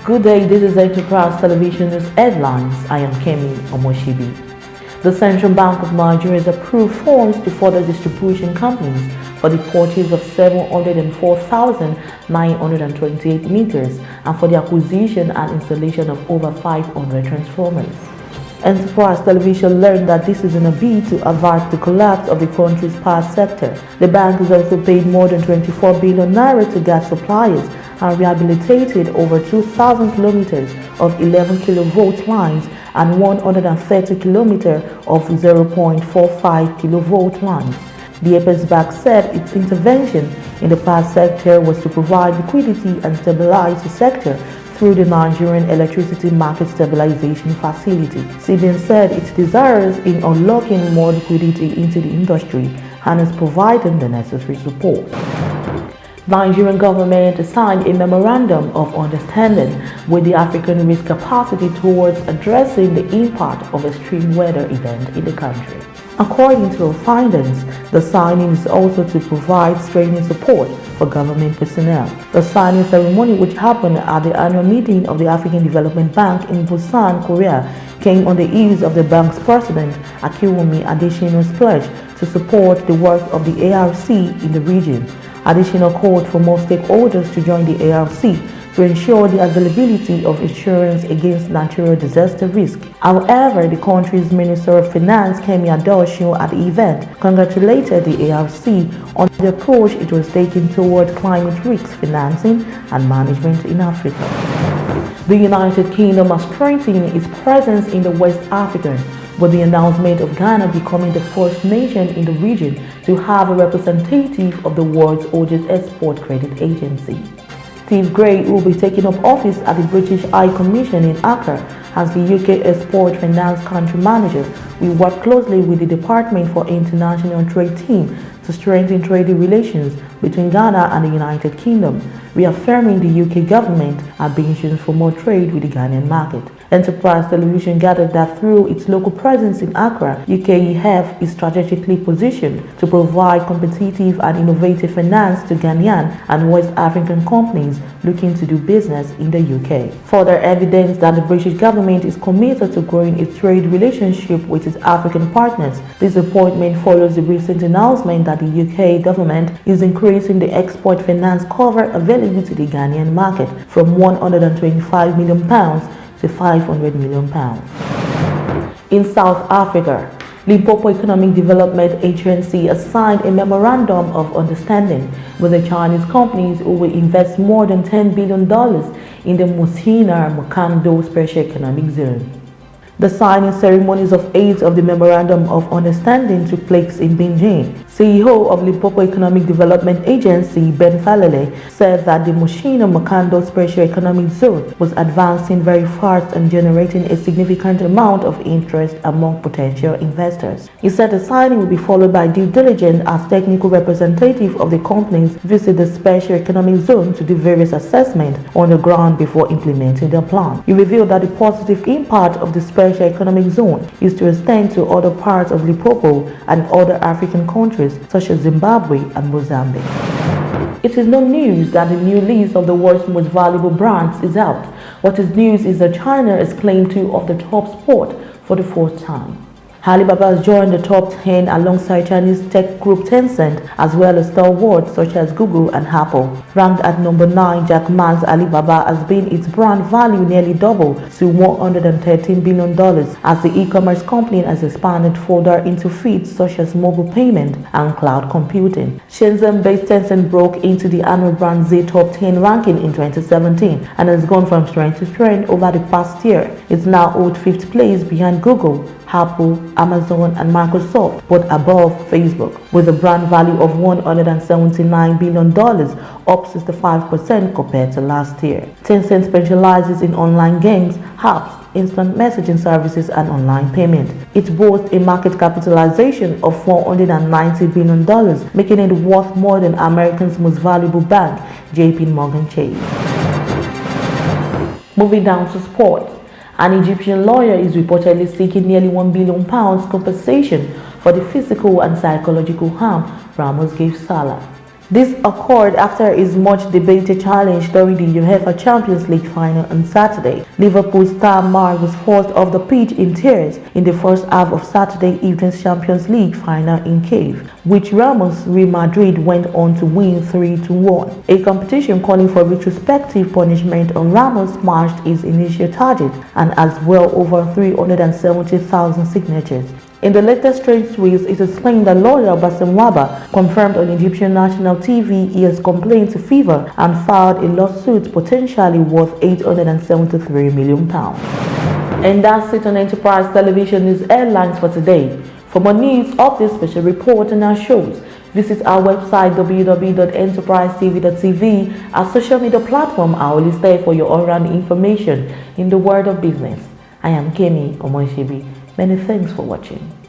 Good day, this is Enterprise Television News Headlines. I am Kemi Adeosun. The Central Bank of Nigeria has approved funds to further distribution companies for the purchase of 704,928 meters and for the acquisition and installation of over 500 transformers. Enterprise Television learned that this is in a bid to avert the collapse of the country's power sector. The bank has also paid more than 24 billion naira to gas suppliers and rehabilitated over 2,000 kilometers of 11 kilovolt lines and 130 kilometers of 0.45 kilovolt lines. The Apex Bank said its intervention in the power sector was to provide liquidity and stabilize the sector through the Nigerian Electricity Market Stabilization Facility. CBN said it desires in unlocking more liquidity into the industry and is providing the necessary support. Nigerian government signed a Memorandum of Understanding with the African Risk Capacity towards addressing the impact of extreme weather events in the country. According to our findings, the signing is also to provide training support for government personnel. The signing ceremony, which happened at the annual meeting of the African Development Bank in Busan, Korea, came on the eves of the bank's president, Akinwumi Adesina's pledge to support the work of the ARC in the region. Adesina called for more stakeholders to join the ARC to ensure the availability of insurance against natural disaster risk. However, the country's Minister of Finance, Kemi Adeosun, at the event congratulated the ARC on the approach it was taking toward climate risk financing and management in Africa. The United Kingdom has strengthened its presence in the West Africa, with the announcement of Ghana becoming the first nation in the region to have a representative of the world's oldest export credit agency. Steve Gray will be taking up office at the British High Commission in Accra as the UK Export Finance Country Manager. We work closely with the Department for International Trade team to strengthen trading relations between Ghana and the United Kingdom, reaffirming the UK government ambitions for more trade with the Ghanaian market. Enterprise Television gathered that through its local presence in Accra, UKEF is strategically positioned to provide competitive and innovative finance to Ghanaian and West African companies looking to do business in the UK. Further evidence that the British government is committed to growing its trade relationship with its African partners. This appointment follows the recent announcement that the UK government is increasing the export finance cover available to the Ghanaian market from £125 million to £500 million. In South Africa, Limpopo Economic Development Agency has signed a Memorandum of Understanding with the Chinese companies who will invest more than $10 billion in the Musina-Makhado Special Economic Zone. The signing ceremonies of 8 of the Memorandum of Understanding took place in Beijing. CEO of Limpopo Economic Development Agency, Ben Falele, said that the Musina-Makhado Special Economic Zone was advancing very fast and generating a significant amount of interest among potential investors. He said the signing will be followed by due diligence as technical representatives of the companies visit the Special Economic Zone to do various assessments on the ground before implementing their plan. He revealed that the positive impact of the Special Economic Zone is to extend to other parts of Limpopo and other African countries such as Zimbabwe and Mozambique. It is no news that the new list of the world's most valuable brands is out. What is news is that China has claimed 2 of the top spot for the 4th time. Alibaba has joined the top 10 alongside Chinese tech group Tencent, as well as stalwarts such as Google and Apple. Ranked at number 9, Jack Ma's Alibaba has been its brand value nearly double to $113 billion as the e-commerce company has expanded further into fields such as mobile payment and cloud computing. Shenzhen-based Tencent broke into the annual Brand Z Top 10 ranking in 2017 and has gone from strength to strength over the past year. It's now holds 5th place behind Google, Apple, Amazon and Microsoft, but above Facebook, with a brand value of $179 billion, up 65% compared to last year. Tencent specializes in online games, apps, instant messaging services and online payment. It boasts a market capitalization of $490 billion, making it worth more than America's most valuable bank, JP Morgan Chase. Moving down to sports. An Egyptian lawyer is reportedly seeking nearly £1 billion compensation for the physical and psychological harm Ramos gave Salah. This occurred after his much debated challenge during the UEFA Champions League final on Saturday. Liverpool star Mark was forced off the pitch in tears in the first half of Saturday evening's Champions League final in Kiev, which Ramos Real Madrid went on to win 3-1. A competition calling for retrospective punishment on Ramos smashed his initial target and has well over 370,000 signatures. In the latest trade tweets, it is claimed that lawyer Bassem Waba confirmed on Egyptian national TV he has complained to FIFA and filed a lawsuit potentially worth £873 million. And that's it on Enterprise Television News Headlines for today. For more news, updates, special reports, and our shows, visit our website www.enterprisetv.tv, our social media platform are always there for your all-round information in the world of business. I am Kemi Adeosun. Many thanks for watching.